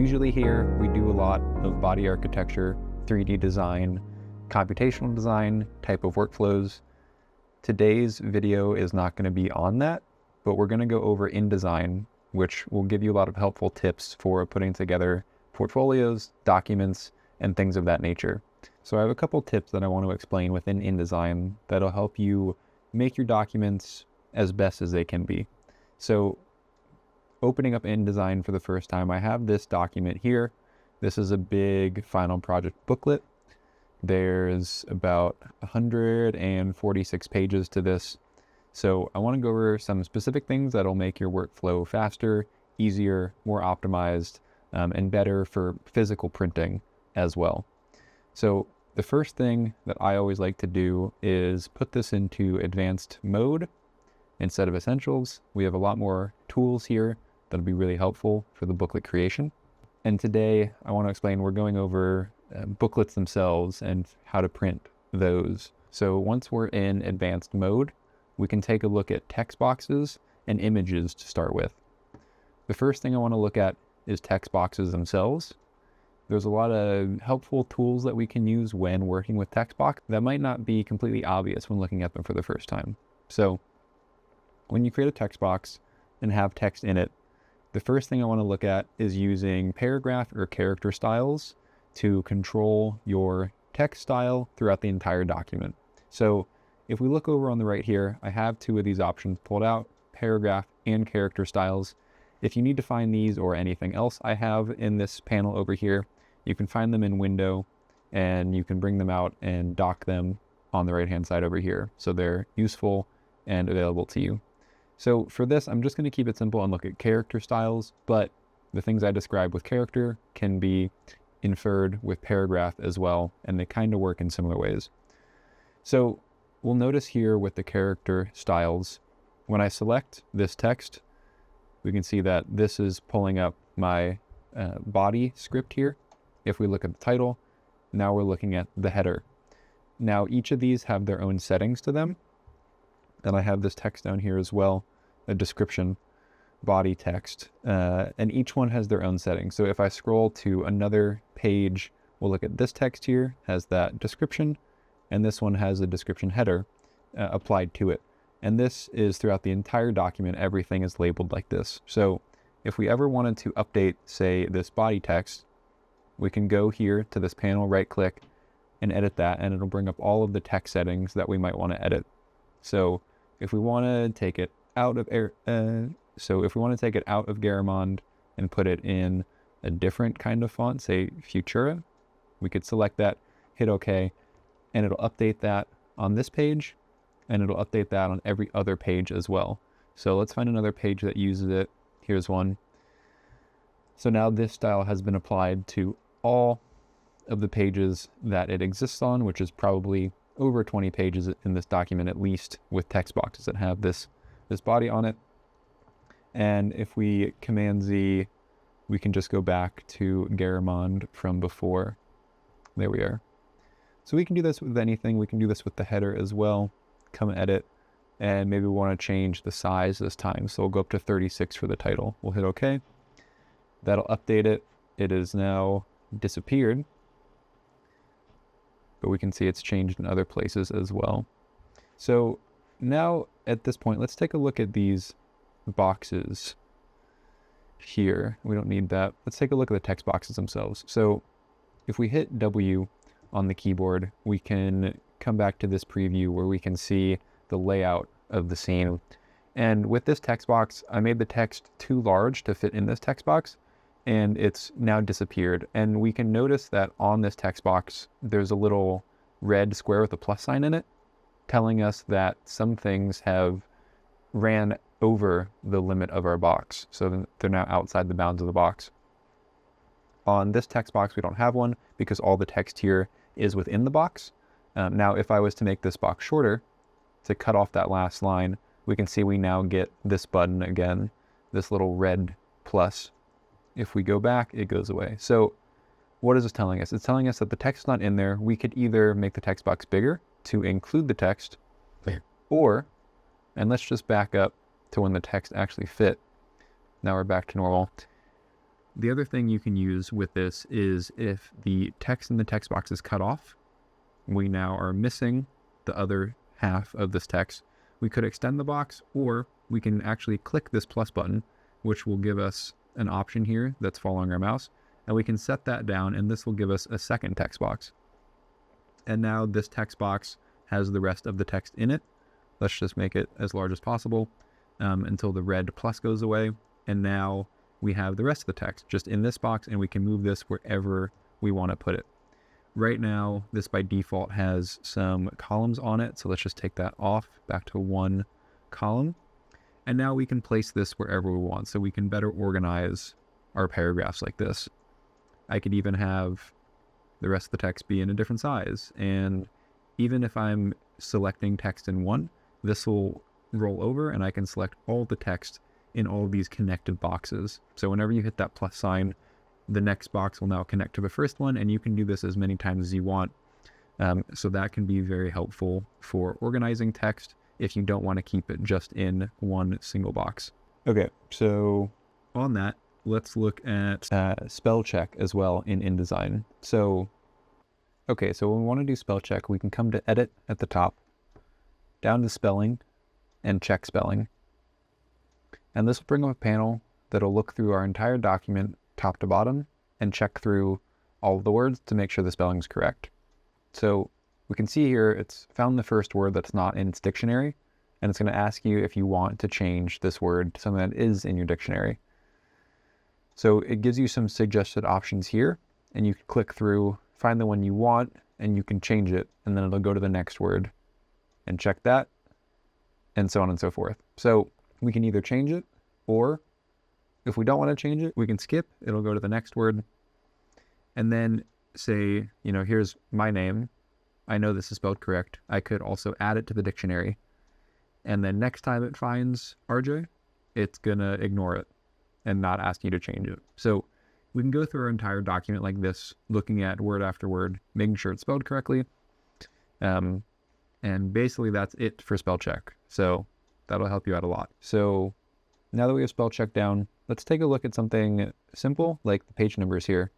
Usually here we do a lot of body architecture, 3D design, computational design type of workflows. Today's video is not going to be on that, but we're going to go over InDesign, which will give you a lot of helpful tips for putting together portfolios, documents, and things of that nature. So I have a couple tips that I want to explain within InDesign that'll help you make your documents as best as they can be. So opening up InDesign for the first time, I have this document here. This is a big final project booklet. There's about 146 pages to this. So I want to go over some specific things that'll make your workflow faster, easier, more optimized, and better for physical printing as well. So the first thing that I always like to do is put this into advanced mode instead of essentials. We have a lot more tools here that'll be really helpful for the booklet creation. And today I want to explain, we're going over booklets themselves and how to print those. So once we're in advanced mode, we can take a look at text boxes and images to start with. The first thing I want to look at is text boxes themselves. There's a lot of helpful tools that we can use when working with text box that might not be completely obvious when looking at them for the first time. So when you create a text box and have text in it, the first thing I want to look at is using paragraph or character styles to control your text style throughout the entire document. So if we look over on the right here, I have two of these options pulled out, paragraph and character styles. If you need to find these or anything else I have in this panel over here, you can find them in Window and you can bring them out and dock them on the right-hand side over here. So they're useful and available to you. So for this, I'm just going to keep it simple and look at character styles, but the things I describe with character can be inferred with paragraph as well, and they kind of work in similar ways. So we'll notice here with the character styles, when I select this text, we can see that this is pulling up my body script here. If we look at the title, now we're looking at the header. Now each of these have their own settings to them, and I have this text down here as well, a description, body text, and each one has their own settings. So if I scroll to another page, we'll look at this text here, has that description, and this one has a description header applied to it. And this is throughout the entire document, everything is labeled like this. So if we ever wanted to update, say, this body text, we can go here to this panel, right click, and edit that, and it'll bring up all of the text settings that we might want to edit. So if we want to take it out of Garamond and put it in a different kind of font, say Futura, we could select that, hit OK, and it'll update that on this page, and it'll update that on every other page as well. So let's find another page that uses it. Here's one. So now this style has been applied to all of the pages that it exists on, which is probably over 20 pages in this document, at least, with text boxes that have this body on it. And if we Command Z, we can just go back to Garamond from before. There we are. So we can do this with anything. We can do this with the header as well. Come edit, and maybe we want to change the size this time. So we'll go up to 36 for the title. We'll hit OK. That'll update it. It is now disappeared, but we can see it's changed in other places as well. So now at this point, let's take a look at these boxes here. We don't need that. Let's take a look at the text boxes themselves. So if we hit W on the keyboard, we can come back to this preview where we can see the layout of the scene. And with this text box, I made the text too large to fit in this text box, and it's now disappeared. And we can notice that on this text box, there's a little red square with a plus sign in it, telling us that some things have ran over the limit of our box. So they're now outside the bounds of the box. On this text box, we don't have one because all the text here is within the box. Now, if I was to make this box shorter, to cut off that last line, we can see we now get this button again, this little red plus. If we go back, it goes away. So what is this telling us? It's telling us that the text is not in there. We could either make the text box bigger to include the text, or, and let's just back up to when the text actually fit. Now we're back to normal. The other thing you can use with this is if the text in the text box is cut off, we now are missing the other half of this text. We could extend the box, or we can actually click this plus button, which will give us an option here that's following our mouse, and we can set that down, and this will give us a second text box. And now this text box has the rest of the text in it. Let's just make it as large as possible until the red plus goes away. And now we have the rest of the text just in this box, and we can move this wherever we want to put it. Right now, this by default has some columns on it. So let's just take that off back to one column. And now we can place this wherever we want. So we can better organize our paragraphs like this. I could even have the rest of the text be in a different size. And even if I'm selecting text in one, this will roll over and I can select all the text in all of these connected boxes. So whenever you hit that plus sign, the next box will now connect to the first one, and you can do this as many times as you want. So that can be very helpful for organizing text if you don't want to keep it just in one single box. Okay, so on that, let's look at spell check as well in InDesign. So when we want to do spell check, we can come to edit at the top, down to spelling, and check spelling. And this will bring up a panel that'll look through our entire document top to bottom and check through all of the words to make sure the spelling is correct. So we can see here it's found the first word that's not in its dictionary, and it's going to ask you if you want to change this word to something that is in your dictionary. So it gives you some suggested options here, and you can click through, find the one you want, and you can change it, and then it'll go to the next word and check that, and so on and so forth. So we can either change it, or if we don't want to change it, we can skip. It'll go to the next word. And then say, here's my name. I know this is spelled correct. I could also add it to the dictionary. And then next time it finds RJ, it's going to ignore it and not ask you to change it. So we can go through our entire document like this, looking at word after word, making sure it's spelled correctly. And basically that's it for spell check. So that'll help you out a lot. So now that we have spell check down, let's take a look at something simple like the page numbers here.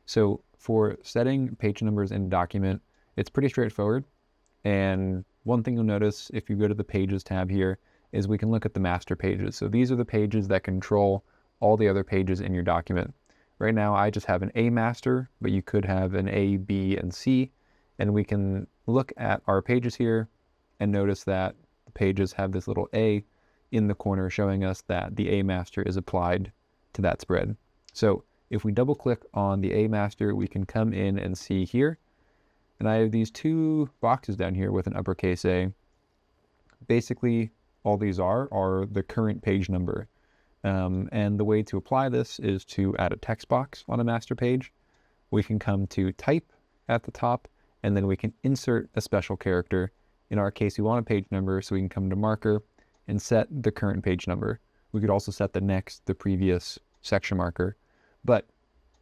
So for setting page numbers in a document, it's pretty straightforward. And one thing you'll notice if you go to the Pages tab here is we can look at the master pages. So these are the pages that control all the other pages in your document. Right now, I just have an A master, but you could have an A, B, and C. And we can look at our pages here and notice that the pages have this little A in the corner showing us that the A master is applied to that spread. So if we double click on the A master, we can come in and see here. And I have these two boxes down here with an uppercase A. Basically, all these are the current page number. And the way to apply this is to add a text box on a master page. We can come to type at the top, and then we can insert a special character. In our case, we want a page number, so we can come to marker and set the current page number. We could also set the previous section marker, but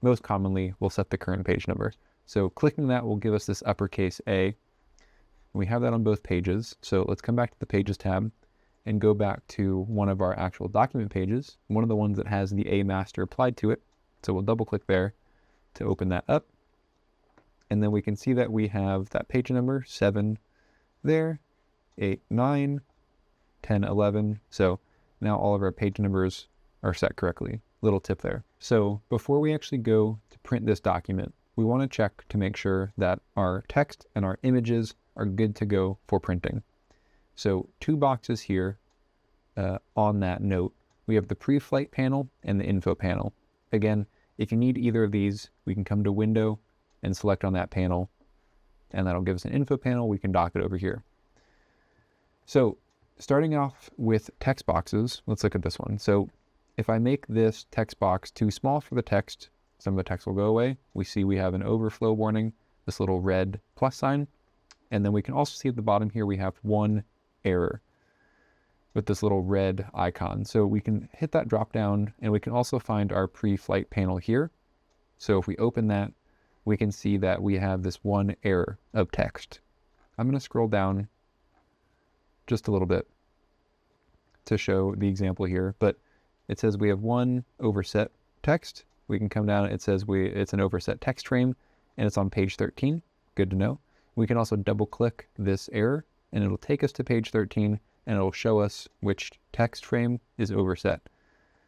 most commonly we'll set the current page number. So clicking that will give us this uppercase A. We have that on both pages. So let's come back to the Pages tab and go back to one of our actual document pages, one of the ones that has the A master applied to it. So we'll double click there to open that up. And then we can see that we have that page number 7 there, 8, 9, 10, 11. So now all of our page numbers are set correctly. Little tip there. So before we actually go to print this document, we want to check to make sure that our text and our images are good to go for printing. So two boxes here on that note, we have the pre-flight panel and the info panel. Again, if you need either of these, we can come to Window and select on that panel, and that'll give us an info panel. We can dock it over here. So starting off with text boxes, let's look at this one. So if I make this text box too small for the text, some of the text will go away. We see we have an overflow warning, this little red plus sign. And then we can also see at the bottom here, we have one error with this little red icon. So we can hit that drop down, and we can also find our pre-flight panel here. So if we open that, we can see that we have this one error of text. I'm going to scroll down just a little bit to show the example here, but it says we have one overset text, we can come down, it says it's an overset text frame and it's on page 13. Good to know. We can also double click this error and it'll take us to page 13 and it'll show us which text frame is overset.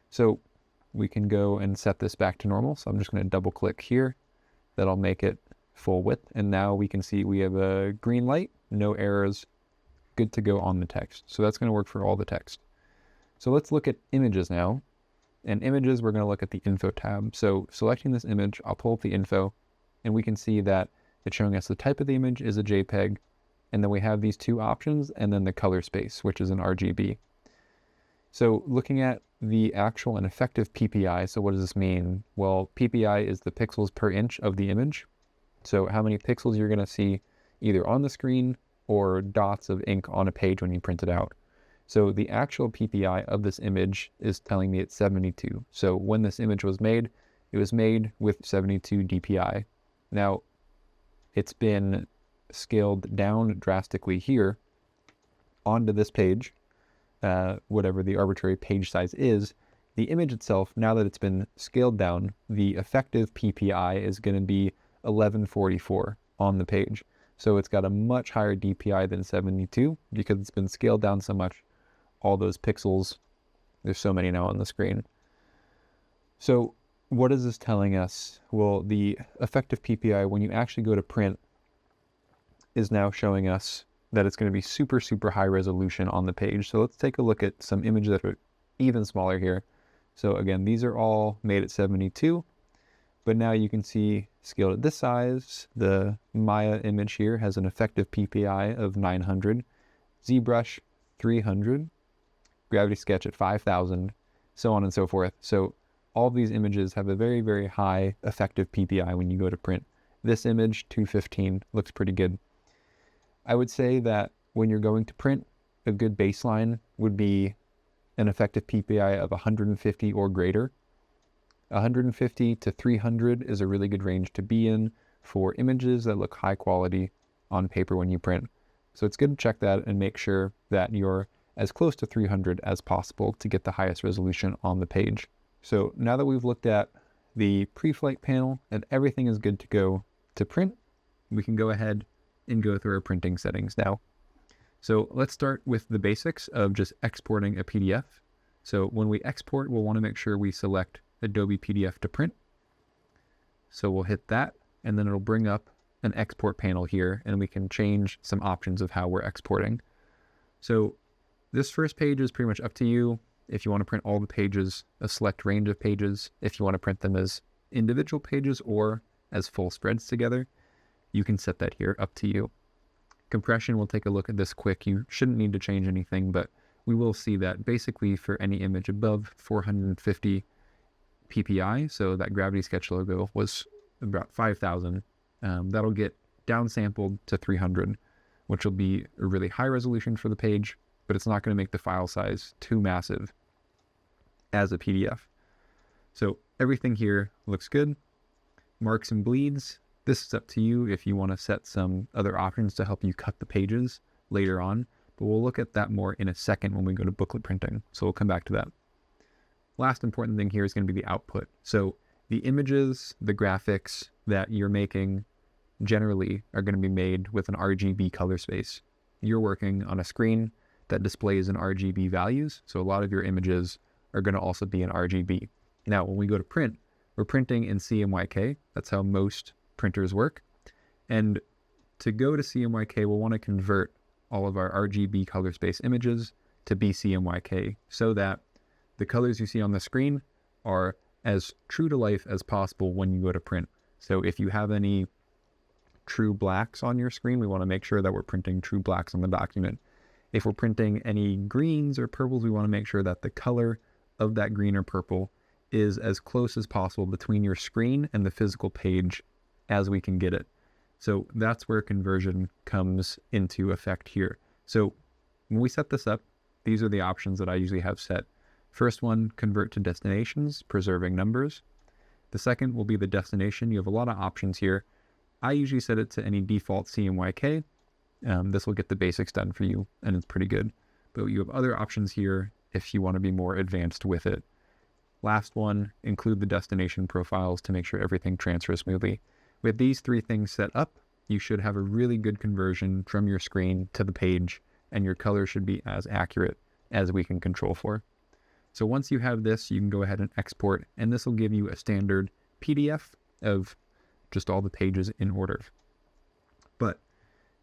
So we can go and set this back to normal. So I'm just going to double click here. That'll make it full width. And now we can see we have a green light, no errors, good to go on the text. So that's going to work for all the text. So let's look at images now. And images, we're going to look at the info tab. So selecting this image, I'll pull up the info and we can see that it's showing us the type of the image is a JPEG. And then we have these two options and then the color space, which is an RGB. So looking at the actual and effective PPI, so what does this mean? Well, PPI is the pixels per inch of the image. So how many pixels you're going to see either on the screen or dots of ink on a page when you print it out. So the actual PPI of this image is telling me it's 72. So when this image was made, it was made with 72 DPI. Now, it's been scaled down drastically here onto this page, whatever the arbitrary page size is. The image itself, now that it's been scaled down, the effective PPI is going to be 1144 on the page. So it's got a much higher DPI than 72 because it's been scaled down so much. All those pixels, there's so many now on the screen. So what is this telling us? Well, the effective PPI, when you actually go to print, is now showing us that it's going to be super, super high resolution on the page. So let's take a look at some images that are even smaller here. So again, these are all made at 72, but now you can see scaled at this size. The Maya image here has an effective PPI of 900, ZBrush 300, Gravity Sketch at 5,000, so on and so forth. So all of these images have a very, very high effective PPI when you go to print. This image, 215, looks pretty good. I would say that when you're going to print, a good baseline would be an effective PPI of 150 or greater. 150 to 300 is a really good range to be in for images that look high quality on paper when you print. So it's good to check that and make sure that you're as close to 300 as possible to get the highest resolution on the page. So now that we've looked at the pre-flight panel and everything is good to go to print, we can go ahead and go through our printing settings now. So let's start with the basics of just exporting a PDF. So when we export, we'll want to make sure we select Adobe PDF to print. So we'll hit that and then it'll bring up an export panel here and we can change some options of how we're exporting. So this first page is pretty much up to you. If you want to print all the pages, a select range of pages, if you want to print them as individual pages or as full spreads together, you can set that here, up to you. Compression, we'll take a look at this quick. You shouldn't need to change anything, but we will see that basically for any image above 450 PPI, so that Gravity Sketch logo was about 5,000, that'll get downsampled to 300, which will be a really high resolution for the page, but it's not going to make the file size too massive as a PDF. So everything here looks good. Marks and bleeds, this is up to you if you want to set some other options to help you cut the pages later on, but we'll look at that more in a second when we go to booklet printing. So we'll come back to that. Last important thing here is going to be the output. So the images, the graphics that you're making generally are going to be made with an RGB color space. You're working on a screen that displays in RGB values, so a lot of your images are going to also be in RGB. Now, when we go to print, we're printing in CMYK. That's how most printers work. And to go to CMYK, we'll want to convert all of our RGB color space images to BCMYK so that the colors you see on the screen are as true to life as possible when you go to print. So if you have any true blacks on your screen, we want to make sure that we're printing true blacks on the document. If we're printing any greens or purples, we want to make sure that the color of that green or purple is as close as possible between your screen and the physical page as we can get it. So that's where conversion comes into effect here. So when we set this up, these are the options that I usually have set. First one, convert to destinations, preserving numbers. The second will be the destination. You have a lot of options here. I usually set it to any default CMYK. This will get the basics done for you, and it's pretty good. But you have other options here if you want to be more advanced with it. Last one, include the destination profiles to make sure everything transfers smoothly. With these 3 things set up, you should have a really good conversion from your screen to the page, and your color should be as accurate as we can control for. So once you have this, you can go ahead and export, and this will give you a standard PDF of just all the pages in order. But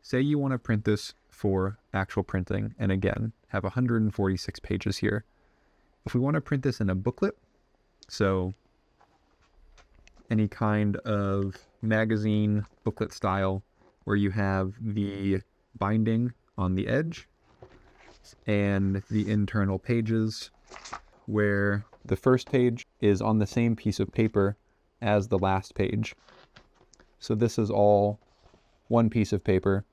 say you want to print this for actual printing, and again, have 146 pages here. If we want to print this in a booklet, so any kind of magazine booklet style where you have the binding on the edge and the internal pages where the first page is on the same piece of paper as the last page. So this is all one piece of paper.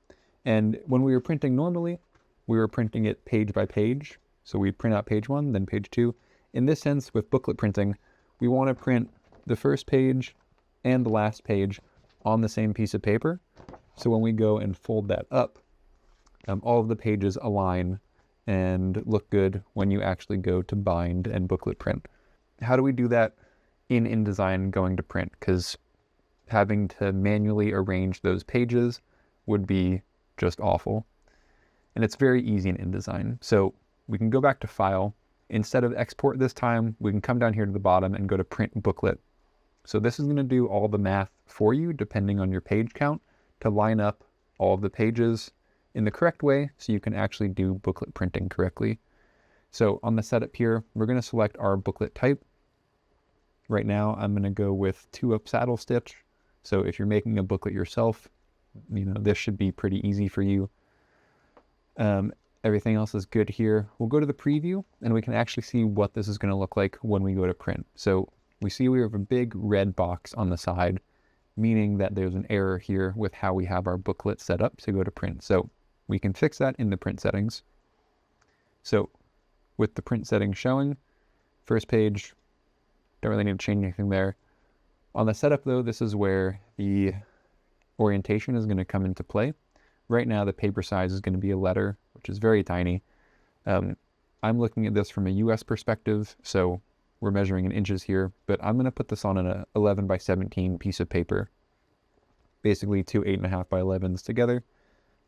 And when we were printing normally, we were printing it page by page. So we'd print out page 1, then page 2. In this sense, with booklet printing, we want to print the first page and the last page on the same piece of paper. So when we go and fold that up, all of the pages align and look good when you actually go to bind and booklet print. How do we do that in InDesign going to print? Because having to manually arrange those pages would be just awful. And it's very easy in InDesign. So we can go back to File. Instead of Export this time, we can come down here to the bottom and go to Print Booklet. So this is going to do all the math for you, depending on your page count, to line up all of the pages in the correct way so you can actually do booklet printing correctly. So on the setup here, we're going to select our booklet type. Right now, I'm going to go with 2-up saddle stitch. So if you're making a booklet yourself, this should be pretty easy for you. Everything else is good here. We'll go to the preview and we can actually see what this is going to look like when we go to print. So we see we have a big red box on the side, meaning that there's an error here with how we have our booklet set up to go to print. So we can fix that in the print settings. So with the print settings showing, first page, don't really need to change anything there. On the setup though, this is where the orientation is going to come into play. Right now, the paper size is going to be a letter, which is very tiny. I'm looking at this from a US perspective, so we're measuring in inches here, but I'm going to put this on an 11 by 17 piece of paper. Basically 2 8.5 by 11s together.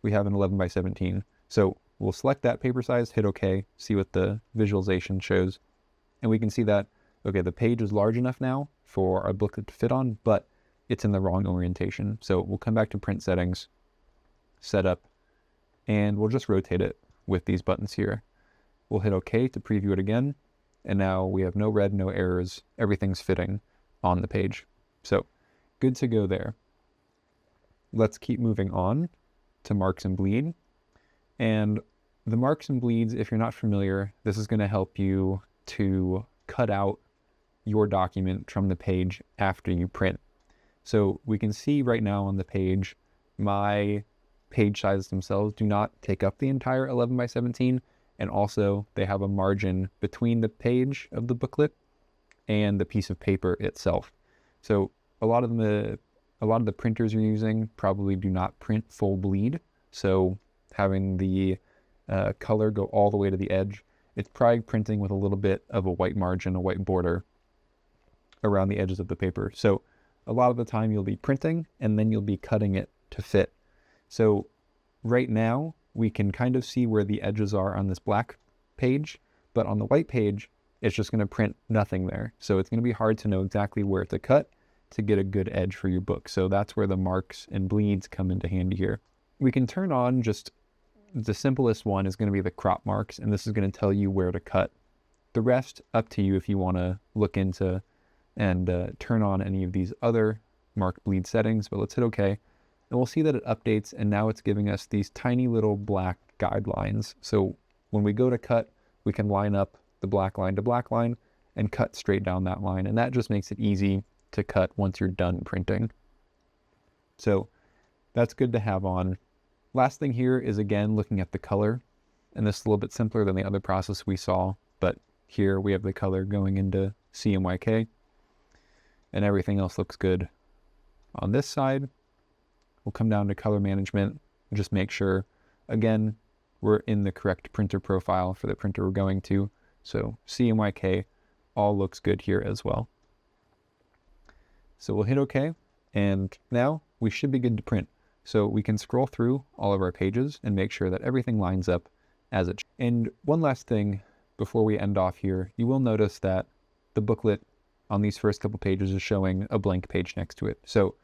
We have an 11 by 17. So we'll select that paper size, hit OK, see what the visualization shows. And we can see that, okay, the page is large enough now for our booklet to fit on, but it's in the wrong orientation. So we'll come back to print settings, setup, and we'll just rotate it with these buttons here. We'll hit OK to preview it again. And now we have no red, no errors. Everything's fitting on the page. So good to go there. Let's keep moving on to marks and bleed. And the marks and bleeds, if you're not familiar, this is going to help you to cut out your document from the page after you print. So we can see right now on the page, my page sizes themselves do not take up the entire 11 by 17. And also they have a margin between the page of the booklet and the piece of paper itself. So a lot of the printers you're using probably do not print full bleed. So having the color go all the way to the edge, it's probably printing with a little bit of a white margin, a white border around the edges of the paper. So a lot of the time you'll be printing and then you'll be cutting it to fit. So right now we can kind of see where the edges are on this black page, but on the white page, it's just going to print nothing there. So it's going to be hard to know exactly where to cut to get a good edge for your book. So that's where the marks and bleeds come into handy here. We can turn on just the simplest one is going to be the crop marks, and this is going to tell you where to cut. The rest, up to you if you want to look into and turn on any of these other mark bleed settings, but let's hit OK. And we'll see that it updates, and now it's giving us these tiny little black guidelines. So when we go to cut, we can line up the black line to black line and cut straight down that line. And that just makes it easy to cut once you're done printing. So that's good to have on. Last thing here is, again, looking at the color. And this is a little bit simpler than the other process we saw, but here we have the color going into CMYK, and everything else looks good. On this side, we'll come down to color management and just make sure, again, we're in the correct printer profile for the printer we're going to. So CMYK, all looks good here as well. So we'll hit OK, and now we should be good to print. So we can scroll through all of our pages and make sure that everything lines up as it should. And one last thing before we end off here, you will notice that the booklet on these first couple pages is showing a blank page next to it. So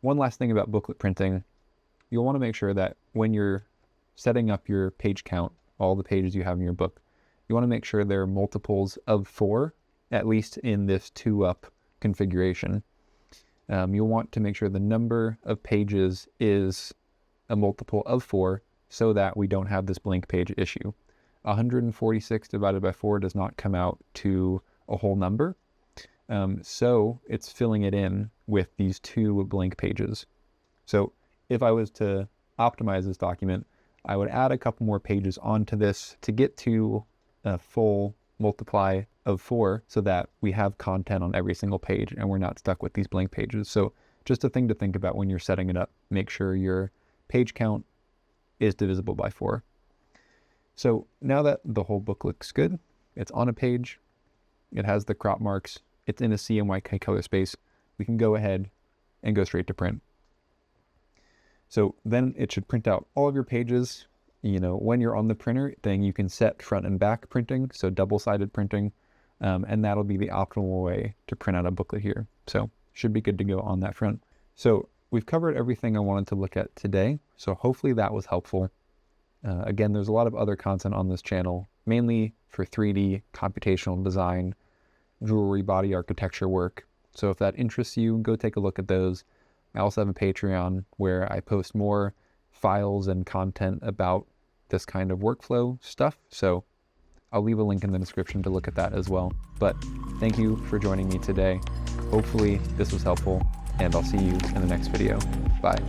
one last thing about booklet printing, you'll want to make sure that when you're setting up your page count, all the pages you have in your book, you want to make sure they're multiples of 4, at least in this 2-up configuration. You'll want to make sure the number of pages is a multiple of 4 so that we don't have this blank page issue. 146 divided by 4 does not come out to a whole number. So it's filling it in with these 2 blank pages. So if I was to optimize this document, I would add a couple more pages onto this to get to a full multiply of 4 so that we have content on every single page and we're not stuck with these blank pages. So just a thing to think about when you're setting it up. Make sure your page count is divisible by 4. So now that the whole book looks good, it's on a page, it has the crop marks, it's in a CMYK color space, we can go ahead and go straight to print. So then it should print out all of your pages. When you're on the printer, then you can set front and back printing, so double-sided printing, and that'll be the optimal way to print out a booklet here. So should be good to go on that front. So we've covered everything I wanted to look at today, so hopefully that was helpful. Again, there's a lot of other content on this channel, mainly for 3D, computational design, jewelry, body architecture work. So if that interests you, go take a look at those. I also have a Patreon where I post more files and content about this kind of workflow stuff. So I'll leave a link in the description to look at that as well. But thank you for joining me today. Hopefully this was helpful, and I'll see you in the next video. Bye.